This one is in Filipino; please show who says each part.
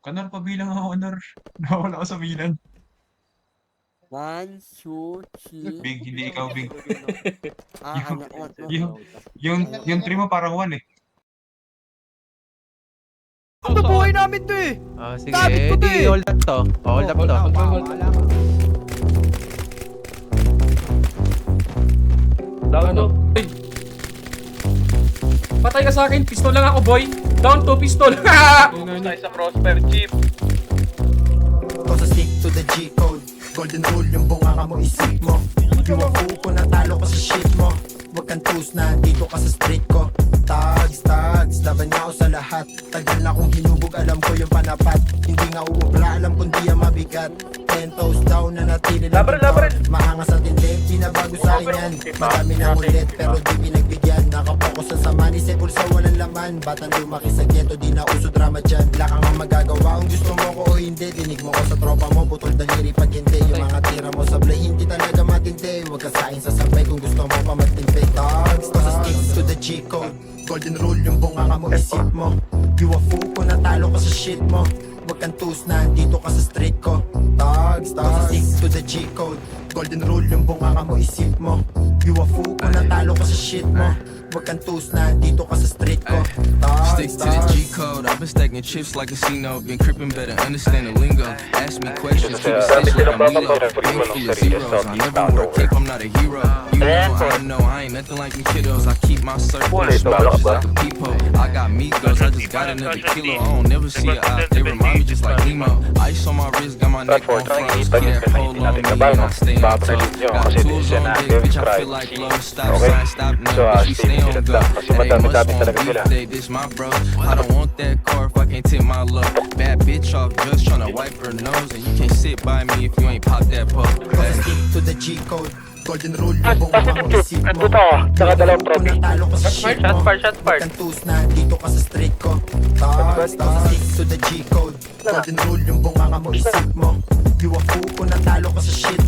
Speaker 1: Kanor pa bilang ako, Kanor. Nawala ko sa bilang.
Speaker 2: 1, 2, 3.
Speaker 1: Big, hindi ikaw, Big.
Speaker 2: Ano,
Speaker 1: Yung 3 mo parang 1 eh.
Speaker 3: Ito buhay namin to eh.
Speaker 4: Sige,
Speaker 3: Gamit ko to eh.
Speaker 4: hold up to. Hold up to.
Speaker 5: Down to.
Speaker 6: Patay ka sa akin, pistol lang ako boy. Down to pistol.
Speaker 5: Tayo sa Prosper, Chief.
Speaker 7: Cause I stick to the G-code. Golden rule yung bunga ka mo isip mo. Yung ko natalo ko sa shit mo. Huwag kang tus na dito ka sa street ko. Tags, laban niya ako sa lahat. Tagal na kong hinubog, alam ko yung panapat. Hindi nga uubra, alam kong di ang mabigat. 10 toes down na natili lang ito. Maangas at hindi, pinabago sa akin yan. Marami na ulit, pero di pinagbigyan. Nakapokus sa money, sa bulsa walang laman. Batang lumaki sa ghetto, di na uso drama dyan. Wala kang ang magagawa, kung gusto mo ko o hindi. Dinig mo ko sa tropa mo, putol daliri pag hindi. Yung mga tira mo sa play, hindi talaga matindi. Huwag ka sa akin sasabay kung gusto mo pa matindi. Dogs, cause I stick to the G-code. Golden rule yung bunga ka mo isip mo. UFO ko natalo ka sa shit mo. Huwag kang tus na dito ka sa street ko. Dogs, cause I stick to the G-code. Golden rule yung bunga ka mo isip mo. UFO ko natalo ka sa shit mo. Huwag kang tus na dito ka sa street ko.
Speaker 8: Stick to the G-code. I've been stacking chips like a casino. Been crippin' better understand the lingo. Ask me questions, keep it stitched like I'm Milo. Bank full of zeros. I never work tape, I'm not a hero. You know I ain't nothing like them kiddos. I keep my circle small just like a peephole. I got Migos, I just got another kilo. I don't never see a eye, they remind me just like Nemo. Ice on my wrist, got my neck on froze. Keep that pole on me, and I stay on toe. Got tools on deck, bitch, I feel like low. Stop sign, stop no, bitch, we stay on go. That ain't much on beef day, this my bro. I don't want that car if I can't tip my love. Bad bitch off drugs, tryna wipe her nose. And you can't sit by me if you ain't pop that puff.
Speaker 7: Cause I stick to the G-code. Golden rule yung bunga ka mo isip mo.
Speaker 5: Ando to, saka dalawang
Speaker 7: Kung
Speaker 5: trophy.
Speaker 7: natalo ka sa shit mo.
Speaker 5: Shot
Speaker 7: Huwag kang tus na dito ka sa street ko. Dogs, cause I stick to the G-code. Golden rule yung bunga ka mo isip mo. UFO ko natalo ka sa shit